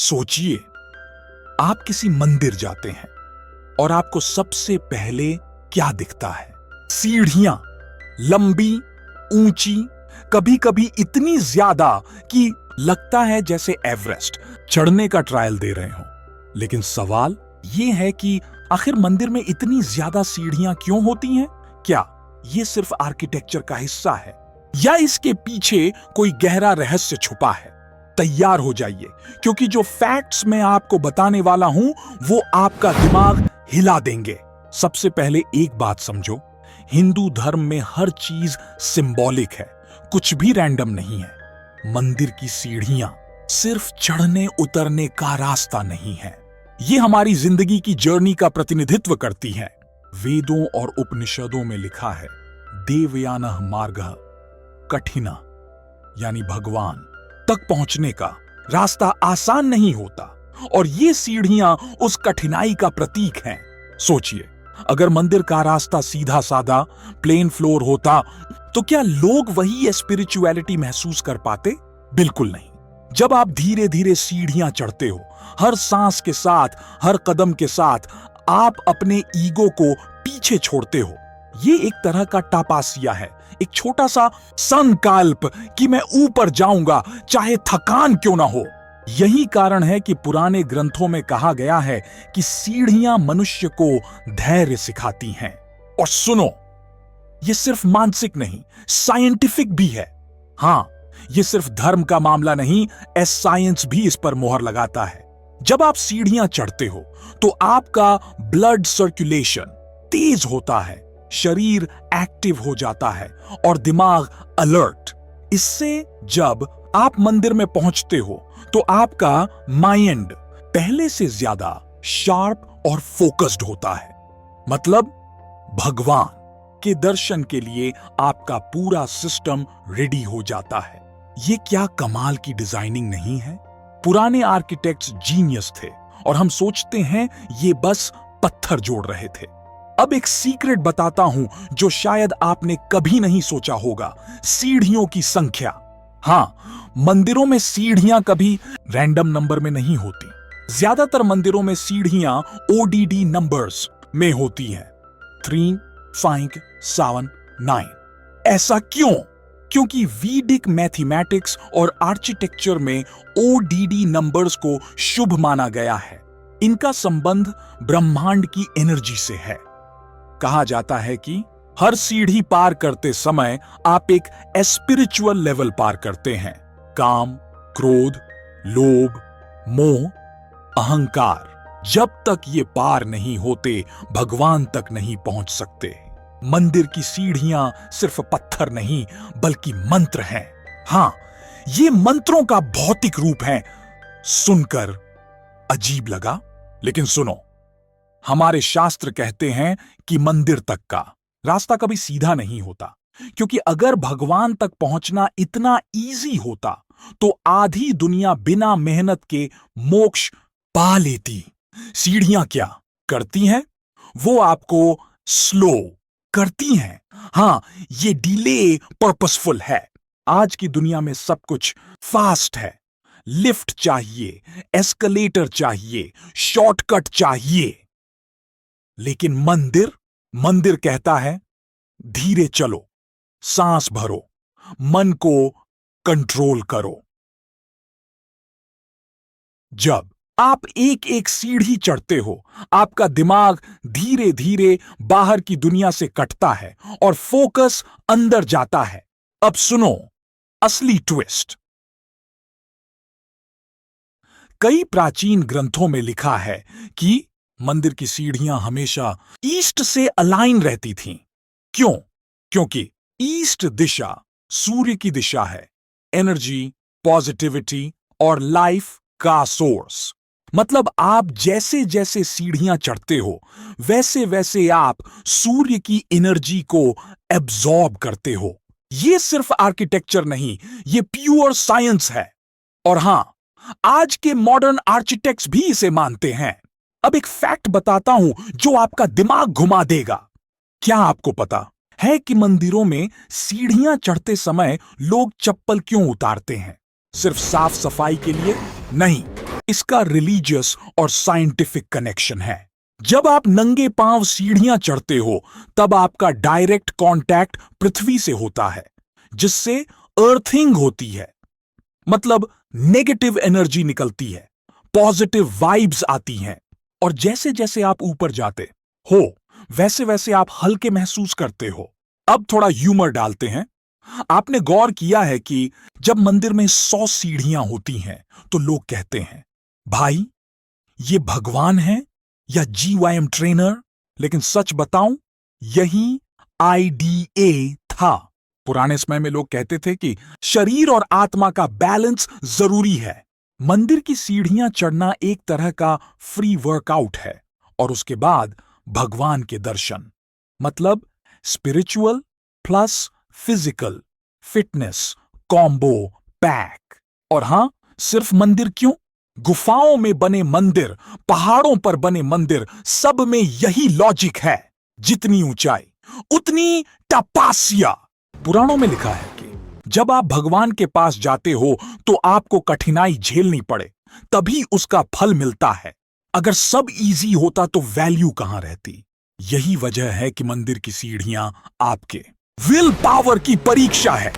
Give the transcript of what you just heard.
सोचिए, आप किसी मंदिर जाते हैं और आपको सबसे पहले क्या दिखता है? सीढ़ियां, लंबी, ऊंची, कभी कभी इतनी ज्यादा कि लगता है जैसे एवरेस्ट चढ़ने का ट्रायल दे रहे हो। लेकिन सवाल यह है कि आखिर मंदिर में इतनी ज्यादा सीढ़ियां क्यों होती हैं? क्या यह सिर्फ आर्किटेक्चर का हिस्सा है या इसके पीछे कोई गहरा रहस्य छुपा है? तैयार हो जाइए, क्योंकि जो फैक्ट्स मैं आपको बताने वाला हूं वो आपका दिमाग हिला देंगे। सबसे पहले एक बात समझो, हिंदू धर्म में हर चीज सिंबॉलिक है, कुछ भी रैंडम नहीं है। मंदिर की सीढ़ियां सिर्फ चढ़ने उतरने का रास्ता नहीं है, ये हमारी जिंदगी की जर्नी का प्रतिनिधित्व करती है। वेदों और उपनिषदों में लिखा है, देवयानः मार्गः कठिना, यानी भगवान तक पहुंचने का रास्ता आसान नहीं होता, और ये सीढ़ियां उस कठिनाई का प्रतीक हैं। सोचिए, अगर मंदिर का रास्ता सीधा साधा प्लेन फ्लोर होता तो क्या लोग वही स्पिरिचुअलिटी महसूस कर पाते? बिल्कुल नहीं। जब आप धीरे धीरे सीढ़ियां चढ़ते हो, हर सांस के साथ, हर कदम के साथ आप अपने ईगो को पीछे छोड़ते हो। ये एक तरह का टापासिया है, एक छोटा सा संकल्प कि मैं ऊपर जाऊंगा चाहे थकान क्यों ना हो। यही कारण है कि पुराने ग्रंथों में कहा गया है कि सीढ़ियां मनुष्य को धैर्य सिखाती हैं। और सुनो, ये सिर्फ मानसिक नहीं, साइंटिफिक भी है। हां, ये सिर्फ धर्म का मामला नहीं, साइंस भी इस पर मोहर लगाता है। जब आप सीढ़ियां चढ़ते हो तो आपका ब्लड सर्कुलेशन तेज होता है, शरीर एक्टिव हो जाता है और दिमाग अलर्ट। इससे जब आप मंदिर में पहुंचते हो तो आपका माइंड पहले से ज्यादा शार्प और फोकस्ड होता है। मतलब भगवान के दर्शन के लिए आपका पूरा सिस्टम रेडी हो जाता है। ये क्या कमाल की डिजाइनिंग नहीं है? पुराने आर्किटेक्ट्स जीनियस थे और हम सोचते हैं ये बस पत्थर जोड़ रहे थे। अब एक सीक्रेट बताता हूं जो शायद आपने कभी नहीं सोचा होगा, सीढ़ियों की संख्या। हां, मंदिरों में सीढ़ियां कभी रैंडम नंबर में नहीं होती। ज्यादातर मंदिरों में सीढ़ियां ओडीडी नंबर्स में होती हैं, 3, 5, 7, 9। ऐसा क्यों? क्योंकि वैदिक मैथमेटिक्स और आर्किटेक्चर में ओडीडी नंबर्स को शुभ माना गया है। इनका संबंध ब्रह्मांड की एनर्जी से है। कहा जाता है कि हर सीढ़ी पार करते समय आप एक स्पिरिचुअल लेवल पार करते हैं। काम, क्रोध, लोभ, मोह, अहंकार, जब तक ये पार नहीं होते भगवान तक नहीं पहुंच सकते। मंदिर की सीढ़ियां सिर्फ पत्थर नहीं बल्कि मंत्र हैं। हां, ये मंत्रों का भौतिक रूप है। सुनकर अजीब लगा, लेकिन सुनो, हमारे शास्त्र कहते हैं कि मंदिर तक का रास्ता कभी सीधा नहीं होता, क्योंकि अगर भगवान तक पहुंचना इतना इजी होता तो आधी दुनिया बिना मेहनत के मोक्ष पा लेती। सीढ़ियां क्या करती हैं? वो आपको स्लो करती हैं। हां, ये डिले पर्पसफुल है। आज की दुनिया में सब कुछ फास्ट है। लिफ्ट चाहिए, एस्केलेटर चाहिए, शॉर्टकट चाहिए। लेकिन मंदिर कहता है, धीरे चलो, सांस भरो, मन को कंट्रोल करो। जब आप एक एक सीढ़ी चढ़ते हो, आपका दिमाग धीरे धीरे बाहर की दुनिया से कटता है और फोकस अंदर जाता है। अब सुनो असली ट्विस्ट। कई प्राचीन ग्रंथों में लिखा है कि मंदिर की सीढ़ियां हमेशा ईस्ट से अलाइन रहती थीं। क्यों? क्योंकि ईस्ट दिशा सूर्य की दिशा है, एनर्जी, पॉजिटिविटी और लाइफ का सोर्स। मतलब आप जैसे जैसे सीढ़ियां चढ़ते हो वैसे वैसे आप सूर्य की एनर्जी को एब्जॉर्ब करते हो। यह सिर्फ आर्किटेक्चर नहीं, यह प्योर साइंस है। और हां, आज के मॉडर्न आर्किटेक्ट्स भी इसे मानते हैं। अब एक फैक्ट बताता हूं जो आपका दिमाग घुमा देगा। क्या आपको पता है कि मंदिरों में सीढ़ियां चढ़ते समय लोग चप्पल क्यों उतारते हैं? सिर्फ साफ सफाई के लिए नहीं, इसका रिलीजियस और साइंटिफिक कनेक्शन है। जब आप नंगे पांव सीढ़ियां चढ़ते हो तब आपका डायरेक्ट कांटेक्ट पृथ्वी से होता है, जिससे अर्थिंग होती है। मतलब नेगेटिव एनर्जी निकलती है, पॉजिटिव वाइब्स आती हैं, और जैसे जैसे आप ऊपर जाते हो वैसे वैसे आप हल्के महसूस करते हो। अब थोड़ा ह्यूमर डालते हैं। आपने गौर किया है कि जब मंदिर में 100 सीढ़ियां होती हैं तो लोग कहते हैं, भाई ये भगवान है या जीवाईएम ट्रेनर? लेकिन सच बताऊं, यही आईडीए था। पुराने समय में लोग कहते थे कि शरीर और आत्मा का बैलेंस जरूरी है। मंदिर की सीढ़ियां चढ़ना एक तरह का फ्री वर्कआउट है, और उसके बाद भगवान के दर्शन। मतलब spiritual plus physical fitness combo pack. और हां, सिर्फ मंदिर क्यों, गुफाओं में बने मंदिर, पहाड़ों पर बने मंदिर, सब में यही लॉजिक है। जितनी ऊंचाई उतनी तपस्या। पुराणों में लिखा है कि जब आप भगवान के पास जाते हो तो आपको कठिनाई झेलनी पड़े, तभी उसका फल मिलता है। अगर सब इजी होता तो वैल्यू कहां रहती। यही वजह है कि मंदिर की सीढ़ियां आपके विल पावर की परीक्षा है।